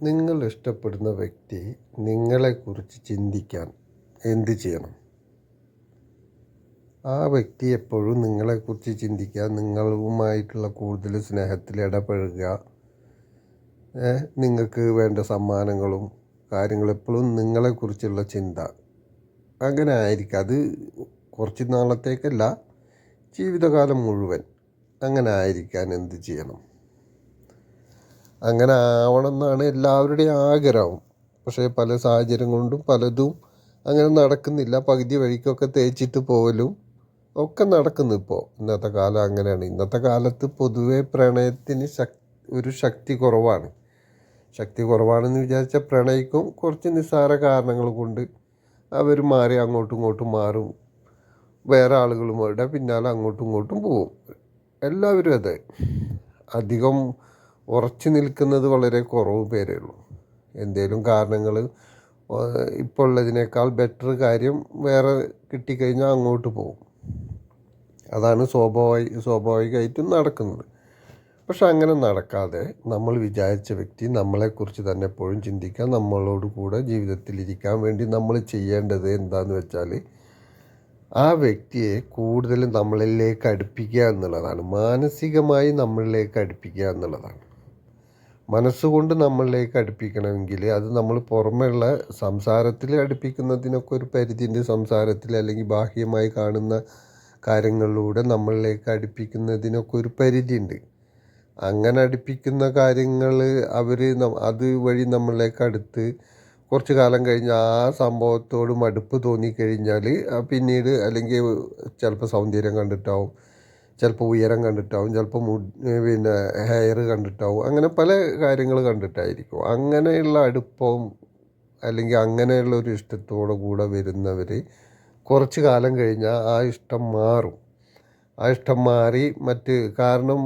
നിങ്ങൾ ഇഷ്ടപ്പെടുന്ന വ്യക്തി നിങ്ങളെക്കുറിച്ച് ചിന്തിക്കാൻ എന്ത് ചെയ്യണം? ആ വ്യക്തി എപ്പോഴും നിങ്ങളെക്കുറിച്ച് ചിന്തിക്കുക, നിങ്ങളുമായിട്ടുള്ള കൂടുതൽ സ്നേഹത്തിൽ ഇടപഴകുക, നിങ്ങൾക്ക് വേണ്ട സമ്മാനങ്ങളും കാര്യങ്ങളും എപ്പോഴും നിങ്ങളെക്കുറിച്ചുള്ള ചിന്ത അങ്ങനെ ആയിരിക്കും. അത് കുറച്ച് നാളത്തേക്കല്ല, ജീവിതകാലം മുഴുവൻ അങ്ങനെ ആയിരിക്കാൻ എന്ത് ചെയ്യണം? അങ്ങനെ ആവണം എന്നാണ് എല്ലാവരുടെയും ആഗ്രഹം. പക്ഷേ പല സാഹചര്യം കൊണ്ടും പലതും അങ്ങനെ നടക്കുന്നില്ല. പകുതി വഴിക്കൊക്കെ തേച്ചിട്ട് പോകലും ഒക്കെ നടക്കുന്നു. ഇപ്പോൾ ഇന്നത്തെ കാലം അങ്ങനെയാണ്. ഇന്നത്തെ കാലത്ത് പൊതുവെ പ്രണയത്തിന് ഒരു ശക്തി കുറവാണ്. ശക്തി കുറവാണെന്ന് വിചാരിച്ചാൽ പ്രണയിക്കും, കുറച്ച് നിസ്സാര കാരണങ്ങൾ കൊണ്ട് അവർ മാറി അങ്ങോട്ടും ഇങ്ങോട്ടും മാറും, വേറെ ആളുകളുമാരുടെ പിന്നാലെ അങ്ങോട്ടും ഇങ്ങോട്ടും പോവും. എല്ലാവരും അതെ. അധികം ഉറച്ചു നിൽക്കുന്നത് വളരെ കുറവ് പേരേ ഉള്ളൂ. എന്തേലും കാരണങ്ങൾ ഇപ്പോൾ ഉള്ളതിനേക്കാൾ ബെറ്റർ കാര്യം വേറെ കിട്ടിക്കഴിഞ്ഞാൽ അങ്ങോട്ട് പോകും. അതാണ് സ്വാഭാവികമായിട്ടും നടക്കുന്നത്. പക്ഷെ അങ്ങനെ നടക്കാതെ നമ്മൾ വിചാരിച്ച വ്യക്തി നമ്മളെക്കുറിച്ച് തന്നെ എപ്പോഴും ചിന്തിക്കാൻ, നമ്മളോട് കൂടെ ജീവിതത്തിലിരിക്കാൻ വേണ്ടി നമ്മൾ ചെയ്യേണ്ടത് എന്താണെന്ന് വെച്ചാൽ ആ വ്യക്തിയെ കൂടുതൽ നമ്മളിലേക്ക് അടുപ്പിക്കുക എന്നുള്ളതാണ്. മാനസികമായി നമ്മളിലേക്ക് അടുപ്പിക്കുക എന്നുള്ളതാണ്. മനസ്സുകൊണ്ട് നമ്മളിലേക്ക് അടുപ്പിക്കണമെങ്കിൽ അത് നമ്മൾ പുറമെയുള്ള സംസാരത്തിൽ അടുപ്പിക്കുന്നതിനൊക്കെ ഒരു പരിധിയുണ്ട്. സംസാരത്തിൽ അല്ലെങ്കിൽ ബാഹ്യമായി കാണുന്ന കാര്യങ്ങളിലൂടെ നമ്മളിലേക്ക് അടുപ്പിക്കുന്നതിനൊക്കെ ഒരു പരിധിയുണ്ട്. അങ്ങനെ അടുപ്പിക്കുന്ന കാര്യങ്ങൾ അത് വഴി നമ്മളിലേക്ക് അടുത്ത് കുറച്ച് കാലം കഴിഞ്ഞ് ആ സംഭവത്തോട് മടുപ്പ് തോന്നിക്കഴിഞ്ഞാൽ പിന്നീട് അല്ലെങ്കിൽ ചിലപ്പോൾ സൗന്ദര്യം കണ്ടിട്ടാവും, ചിലപ്പോൾ ഉയരം കണ്ടിട്ടാവും, ചിലപ്പോൾ ഹെയർ കണ്ടിട്ടാവും, അങ്ങനെ പല കാര്യങ്ങൾ കണ്ടിട്ടായിരിക്കും. അങ്ങനെയുള്ള അടുപ്പവും അല്ലെങ്കിൽ അങ്ങനെയുള്ള ഒരു ഇഷ്ടത്തോടു കൂടെ വരുന്നവർ കുറച്ച് കാലം കഴിഞ്ഞാൽ ആ ഇഷ്ടം മാറും. ആ ഇഷ്ടം മാറി കാരണം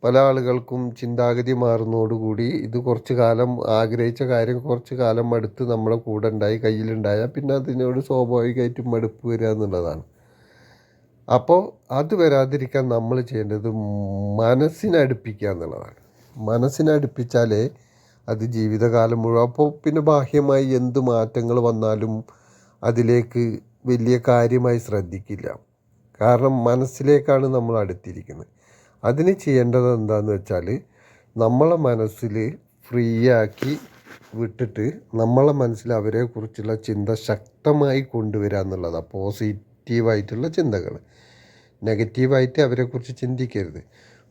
പല ആളുകൾക്കും ചിന്താഗതി മാറുന്നതോടുകൂടി ഇത് കുറച്ച് കാലം ആഗ്രഹിച്ച കാര്യം കുറച്ച് കാലം മടുത്ത് നമ്മളെ കൂടെ ഉണ്ടായി കയ്യിലുണ്ടായാൽ പിന്നെ അതിനോട് സ്വാഭാവികമായിട്ടും മടുപ്പ് വരിക എന്നുള്ളതാണ്. അപ്പോൾ അത് വരാതിരിക്കാൻ നമ്മൾ ചെയ്യേണ്ടത് മനസ്സിനടുപ്പിക്കുക എന്നുള്ളതാണ്. മനസ്സിനടുപ്പിച്ചാലേ അത് ജീവിതകാലം മുഴുവൻ. അപ്പോൾ പിന്നെ ബാഹ്യമായി എന്ത് മാറ്റങ്ങൾ വന്നാലും അതിലേക്ക് വലിയ കാര്യമായി ശ്രദ്ധിക്കില്ല. കാരണം മനസ്സിലേക്കാണ് നമ്മൾ അടുത്തിരിക്കുന്നത്. അതിന് ചെയ്യേണ്ടത് എന്താണെന്ന് വെച്ചാൽ നമ്മളെ മനസ്സിൽ ഫ്രീ ആക്കി വിട്ടിട്ട് നമ്മളെ മനസ്സിൽ അവരെക്കുറിച്ചുള്ള ചിന്ത ശക്തമായി കൊണ്ടുവരിക എന്നുള്ളതാണ്. പോസിറ്റീവായിട്ടുള്ള ചിന്തകൾ. നെഗറ്റീവായിട്ട് അവരെക്കുറിച്ച് ചിന്തിക്കരുത്.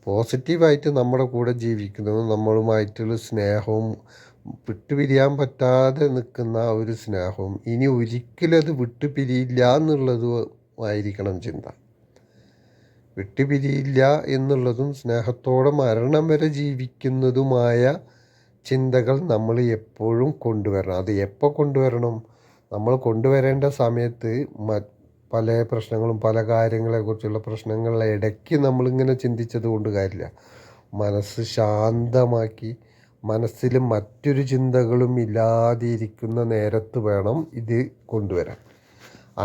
പോസിറ്റീവായിട്ട് നമ്മുടെ കൂടെ ജീവിക്കുന്നതും നമ്മളുമായിട്ടുള്ള സ്നേഹവും വിട്ടുപിരിയാൻ പറ്റാതെ നിൽക്കുന്ന ആ ഒരു സ്നേഹവും ഇനി ഒരിക്കലും അത് വിട്ടുപിരിയില്ല എന്നുള്ളതുമായിരിക്കണം ചിന്ത. വിട്ടുപിരിയില്ല എന്നുള്ളതും സ്നേഹത്തോടെ മരണം വരെ ജീവിക്കുന്നതുമായ ചിന്തകൾ നമ്മൾ എപ്പോഴും കൊണ്ടുവരണം. അത് എപ്പോൾ കൊണ്ടുവരണം? നമ്മൾ കൊണ്ടുവരേണ്ട സമയത്ത് പല പ്രശ്നങ്ങളും പല കാര്യങ്ങളെക്കുറിച്ചുള്ള പ്രശ്നങ്ങളുടെ ഇടയ്ക്ക് നമ്മളിങ്ങനെ ചിന്തിച്ചത് കൊണ്ട് കാര്യമില്ല. മനസ്സ് ശാന്തമാക്കി മനസ്സിൽ മറ്റൊരു ചിന്തകളും ഇല്ലാതിരിക്കുന്ന നേരത്ത് വേണം ഇത് കൊണ്ടുവരാൻ.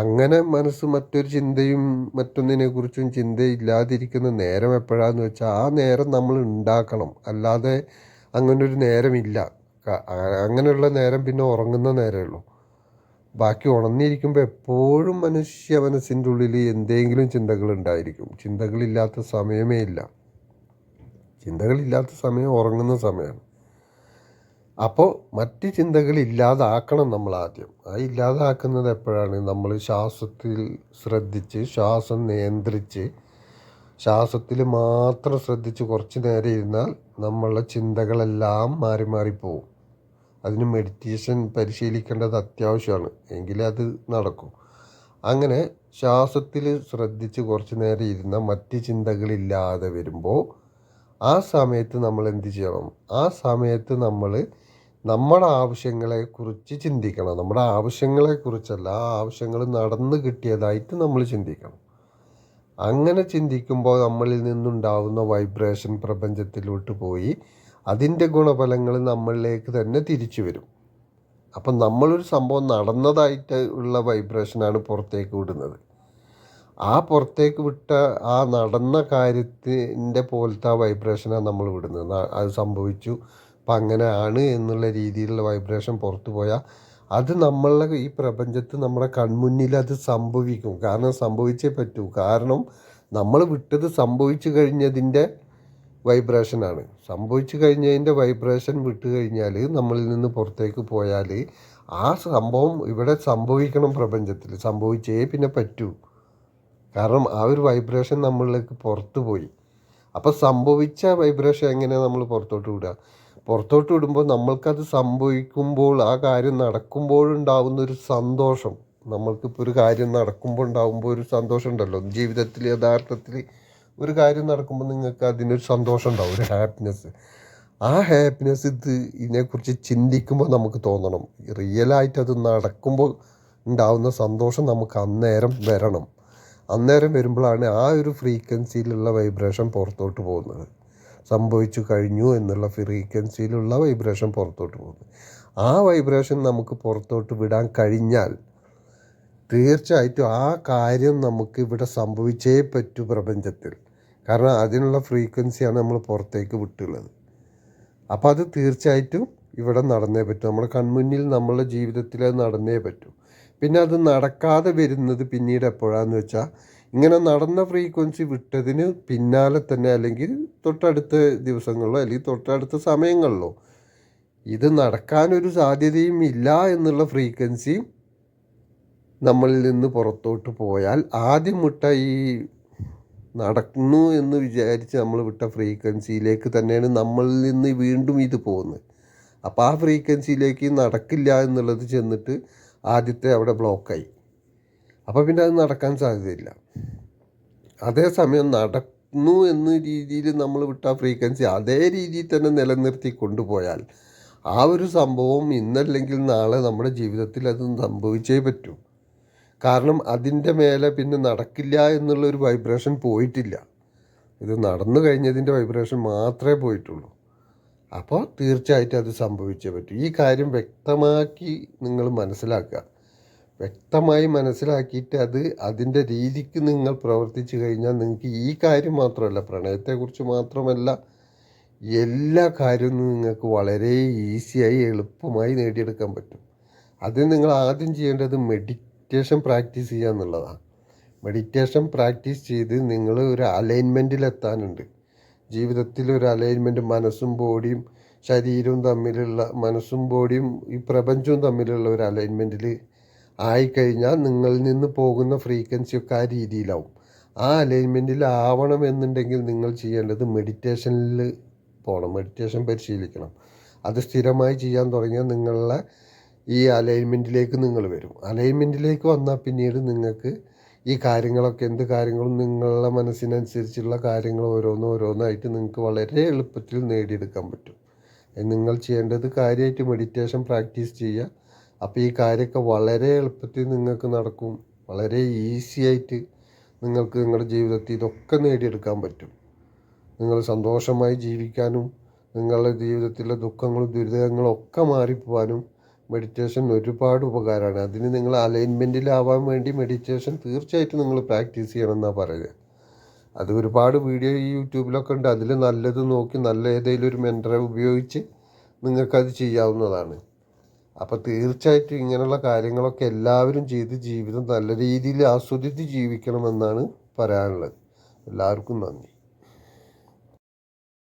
അങ്ങനെ മനസ്സ് മറ്റൊരു ചിന്തയും മറ്റൊന്നിനെക്കുറിച്ചും ചിന്തയില്ലാതിരിക്കുന്ന നേരം എപ്പോഴാന്ന് വെച്ചാൽ ആ നേരം നമ്മൾ ഉണ്ടാക്കണം. അല്ലാതെ അങ്ങനൊരു നേരമില്ല. അങ്ങനെയുള്ള നേരം പിന്നെ ഉറങ്ങുന്ന നേരമേ ഉള്ളൂ. ബാക്കി ഉണർന്നിരിക്കുമ്പോൾ എപ്പോഴും മനുഷ്യ മനസ്സിൻ്റെ ഉള്ളിൽ എന്തെങ്കിലും ചിന്തകളുണ്ടായിരിക്കും. ചിന്തകളില്ലാത്ത സമയമേ ഇല്ല. ചിന്തകളില്ലാത്ത സമയം ഉറങ്ങുന്ന സമയമാണ്. അപ്പോൾ മറ്റ് ചിന്തകൾ ഇല്ലാതാക്കണം നമ്മൾ ആദ്യം. ആ ഇല്ലാതാക്കുന്നത് എപ്പോഴാണ്? നമ്മൾ ശ്വാസത്തിൽ ശ്രദ്ധിച്ച് ശ്വാസം നിയന്ത്രിച്ച് ശ്വാസത്തിൽ മാത്രം ശ്രദ്ധിച്ച് കുറച്ച് നേരം ഇരുന്നാൽ നമ്മളുടെ ചിന്തകളെല്ലാം മാറി മാറിപ്പോവും. അതിന് മെഡിറ്റേഷൻ പരിശീലിക്കേണ്ടത് അത്യാവശ്യമാണ്. എങ്കിലേ അത് നടക്കും. അങ്ങനെ ശ്വാസത്തിൽ ശ്രദ്ധിച്ച് കുറച്ച് നേരം ഇരുന്നാൽ മറ്റ് ചിന്തകളില്ലാതെ വരുമ്പോൾ ആ സമയത്ത് നമ്മൾ എന്ത് ചെയ്യണം? ആ സമയത്ത് നമ്മൾ നമ്മുടെ ആവശ്യങ്ങളെക്കുറിച്ച് ചിന്തിക്കണം. നമ്മുടെ ആവശ്യങ്ങളെക്കുറിച്ചല്ല, ആ ആവശ്യങ്ങൾ നടന്നു കിട്ടിയതായിട്ട് നമ്മൾ ചിന്തിക്കണം. അങ്ങനെ ചിന്തിക്കുമ്പോൾ നമ്മളിൽ നിന്നുണ്ടാവുന്ന വൈബ്രേഷൻ പ്രപഞ്ചത്തിലോട്ട് പോയി അതിൻ്റെ ഗുണഫലങ്ങൾ നമ്മളിലേക്ക് തന്നെ തിരിച്ചു വരും. അപ്പം നമ്മളൊരു സംഭവം നടന്നതായിട്ട് ഉള്ള വൈബ്രേഷനാണ് പുറത്തേക്ക് വിടുന്നത്. ആ പുറത്തേക്ക് വിട്ട ആ നടന്ന കാര്യത്തിൻ്റെ പോലത്തെ ആ വൈബ്രേഷനാണ് നമ്മൾ വിടുന്നത്. അത് സംഭവിച്ചു, അപ്പം അങ്ങനെയാണ് എന്നുള്ള രീതിയിലുള്ള വൈബ്രേഷൻ പുറത്തു പോയാൽ അത് നമ്മളുടെ ഈ പ്രപഞ്ചത്ത് നമ്മുടെ കൺമുന്നിൽ അത് സംഭവിക്കും. കാരണം സംഭവിച്ചേ പറ്റൂ. കാരണം നമ്മൾ വിട്ടത് സംഭവിച്ചു കഴിഞ്ഞതിൻ്റെ വൈബ്രേഷനാണ്. സംഭവിച്ചു കഴിഞ്ഞതിൻ്റെ വൈബ്രേഷൻ വിട്ട് കഴിഞ്ഞാൽ നമ്മളിൽ നിന്ന് പുറത്തേക്ക് പോയാൽ ആ സംഭവം ഇവിടെ സംഭവിക്കണം. പ്രപഞ്ചത്തിൽ സംഭവിച്ചേ പിന്നെ പറ്റൂ. കാരണം ആ ഒരു വൈബ്രേഷൻ നമ്മളിലേക്ക് പുറത്തു പോയി. അപ്പോൾ സംഭവിച്ച വൈബ്രേഷൻ എങ്ങനെയാണ് നമ്മൾ പുറത്തോട്ട് വിടുക? പുറത്തോട്ട് വിടുമ്പോൾ നമ്മൾക്കത് സംഭവിക്കുമ്പോൾ ആ കാര്യം നടക്കുമ്പോഴുണ്ടാവുന്ന ഒരു സന്തോഷം, നമ്മൾക്കിപ്പോൾ ഒരു കാര്യം നടക്കുമ്പോൾ ഉണ്ടാകുമ്പോൾ ഒരു സന്തോഷം ഉണ്ടല്ലോ ജീവിതത്തിൽ. യഥാർത്ഥത്തിൽ ഒരു കാര്യം നടക്കുമ്പോൾ നിങ്ങൾക്ക് അതിനൊരു സന്തോഷം ഉണ്ടാവും, ഒരു ഹാപ്പിനെസ്. ആ ഹാപ്പിനെസ് ഇതിനെക്കുറിച്ച് ചിന്തിക്കുമ്പോൾ നമുക്ക് തോന്നണം. റിയലായിട്ട് അത് നടക്കുമ്പോൾ ഉണ്ടാവുന്ന സന്തോഷം നമുക്ക് അന്നേരം വരണം. അന്നേരം വരുമ്പോഴാണ് ആ ഒരു ഫ്രീക്വൻസിയിലുള്ള വൈബ്രേഷൻ പുറത്തോട്ട് പോകുന്നത്. സംഭവിച്ചു കഴിഞ്ഞു എന്നുള്ള ഫ്രീക്വൻസിയിലുള്ള വൈബ്രേഷൻ പുറത്തോട്ട് പോകുന്നത്. ആ വൈബ്രേഷൻ നമുക്ക് പുറത്തോട്ട് വിടാൻ കഴിഞ്ഞാൽ തീർച്ചയായിട്ടും ആ കാര്യം നമുക്ക് ഇവിടെ സംഭവിച്ചേ പറ്റൂ പ്രപഞ്ചത്തിൽ. കാരണം അതിനുള്ള ഫ്രീക്വൻസിയാണ് നമ്മൾ പുറത്തേക്ക് വിട്ടുള്ളത്. അപ്പോൾ അത് തീർച്ചയായിട്ടും ഇവിടെ നടന്നേ പറ്റൂ. നമ്മുടെ കൺമുന്നിൽ നമ്മളുടെ ജീവിതത്തിൽ അത് നടന്നേ പറ്റൂ. പിന്നെ അത് നടക്കാതെ വരുന്നത് പിന്നീട് എപ്പോഴാന്ന് വെച്ചാൽ ഇങ്ങനെ നടന്ന ഫ്രീക്വൻസി വിട്ടതിന് പിന്നാലെ തന്നെ, അല്ലെങ്കിൽ തൊട്ടടുത്ത ദിവസങ്ങളിലോ അല്ലെങ്കിൽ തൊട്ടടുത്ത സമയങ്ങളിലോ ഇത് നടക്കാനൊരു സാധ്യതയും ഇല്ല എന്നുള്ള ഫ്രീക്വൻസിയും നമ്മളിൽ നിന്ന് പുറത്തോട്ട് പോയാൽ ആദ്യം വിട്ട ഈ നടക്കുന്നു എന്ന് വിചാരിച്ച് നമ്മൾ വിട്ട ഫ്രീക്വൻസിയിലേക്ക് തന്നെയാണ് നമ്മളിൽ നിന്ന് വീണ്ടും ഇത് പോകുന്നത്. അപ്പോൾ ആ ഫ്രീക്വൻസിയിലേക്ക് നടക്കില്ല എന്നുള്ളത് ചെന്നിട്ട് ആദ്യത്തെ അവിടെ ബ്ലോക്കായി. അപ്പോൾ പിന്നെ അത് നടക്കാൻ സാധ്യതയില്ല. അതേസമയം നടന്നു എന്ന രീതിയിൽ നമ്മൾ വിട്ട ഫ്രീക്വൻസി അതേ രീതിയിൽ തന്നെ നിലനിർത്തി കൊണ്ടുപോയാൽ ആ ഒരു സംഭവം ഇന്നല്ലെങ്കിൽ നാളെ നമ്മുടെ ജീവിതത്തിൽ അത് സംഭവിച്ചേ പറ്റൂ. കാരണം അതിൻ്റെ മേലെ പിന്നെ നടക്കില്ല എന്നുള്ളൊരു വൈബ്രേഷൻ പോയിട്ടില്ല. ഇത് നടന്നു കഴിഞ്ഞതിൻ്റെ വൈബ്രേഷൻ മാത്രമേ പോയിട്ടുള്ളൂ. അപ്പോൾ തീർച്ചയായിട്ടും അത് സംഭവിച്ചേ പറ്റൂ. ഈ കാര്യം വ്യക്തമാക്കി നിങ്ങൾ മനസ്സിലാക്കുക. വ്യക്തമായി മനസ്സിലാക്കിയിട്ട് അതിൻ്റെ രീതിക്ക് നിങ്ങൾ പ്രവർത്തിച്ചു കഴിഞ്ഞാൽ നിങ്ങൾക്ക് ഈ കാര്യം മാത്രമല്ല, പ്രണയത്തെക്കുറിച്ച് മാത്രമല്ല, എല്ലാ കാര്യവും നിങ്ങൾക്ക് വളരെ ഈസിയായി എളുപ്പമായി നേടിയെടുക്കാൻ പറ്റും. അതിന് നിങ്ങൾ ആദ്യം ചെയ്യേണ്ടത് മെഡിറ്റേഷൻ പ്രാക്ടീസ് ചെയ്യുക എന്നുള്ളതാണ്. മെഡിറ്റേഷൻ പ്രാക്ടീസ് ചെയ്ത് നിങ്ങൾ ഒരു അലൈൻമെൻറ്റിലെത്താനുണ്ട്. ജീവിതത്തിൽ ഒരു അലൈൻമെൻറ്റ്, മനസ്സും ബോഡിയും ശരീരവും തമ്മിലുള്ള, മനസ്സും ബോഡിയും ഈ പ്രപഞ്ചവും തമ്മിലുള്ള ഒരു അലൈൻമെൻറ്റിൽ ആയിക്കഴിഞ്ഞാൽ നിങ്ങളിൽ നിന്ന് പോകുന്ന ഫ്രീക്വൻസിയൊക്കെ ആ രീതിയിലാവും. ആ അലൈൻമെൻറ്റിൽ ആവണമെന്നുണ്ടെങ്കിൽ നിങ്ങൾ ചെയ്യേണ്ടത് മെഡിറ്റേഷനിൽ പോകണം. മെഡിറ്റേഷൻ പരിശീലിക്കണം. അത് സ്ഥിരമായി ചെയ്യാൻ തുടങ്ങിയാൽ നിങ്ങളുടെ ഈ അലൈൻമെൻറ്റിലേക്ക് നിങ്ങൾ വരും. അലൈൻമെൻറ്റിലേക്ക് വന്നാൽ പിന്നീട് നിങ്ങൾക്ക് ഈ കാര്യങ്ങളൊക്കെ, എന്ത് കാര്യങ്ങളും നിങ്ങളുടെ മനസ്സിനനുസരിച്ചുള്ള കാര്യങ്ങൾ ഓരോന്നായിട്ട് നിങ്ങൾക്ക് വളരെ എളുപ്പത്തിൽ നേടിയെടുക്കാൻ പറ്റും. നിങ്ങൾ ചെയ്യേണ്ടത് കാര്യമായിട്ട് മെഡിറ്റേഷൻ പ്രാക്ടീസ് ചെയ്യുക. അപ്പോൾ ഈ കാര്യമൊക്കെ വളരെ എളുപ്പത്തിൽ നിങ്ങൾക്ക് നടക്കും. വളരെ ഈസി ആയിട്ട് നിങ്ങൾക്ക് നിങ്ങളുടെ ജീവിതത്തിൽ ഇതൊക്കെ നേടിയെടുക്കാൻ പറ്റും. നിങ്ങൾ സന്തോഷമായി ജീവിക്കാനും നിങ്ങളുടെ ജീവിതത്തിലെ ദുഃഖങ്ങളും ദുരിതങ്ങളും ഒക്കെ മാറിപ്പോവാനും മെഡിറ്റേഷൻ ഒരുപാട് ഉപകാരമാണ്. അതിന് നിങ്ങൾ അലൈൻമെൻറ്റിലാവാൻ വേണ്ടി മെഡിറ്റേഷൻ തീർച്ചയായിട്ടും നിങ്ങൾ പ്രാക്ടീസ് ചെയ്യണം എന്നാണ് പറയുന്നത്. അത് ഒരുപാട് വീഡിയോ ഈ യൂട്യൂബിലൊക്കെ ഉണ്ട്. അതിൽ നല്ലത് നോക്കി നല്ല ഏതെങ്കിലും ഒരു മെൻറ്ററെ ഉപയോഗിച്ച് നിങ്ങൾക്കത് ചെയ്യാവുന്നതാണ്. അപ്പോൾ തീർച്ചയായിട്ടും ഇങ്ങനെയുള്ള കാര്യങ്ങളൊക്കെ എല്ലാവരും ചെയ്ത് ജീവിതം നല്ല രീതിയിൽ ആസ്വദിച്ച് ജീവിക്കണമെന്നാണ് പറയാനുള്ളത്. എല്ലാവർക്കും നന്ദി.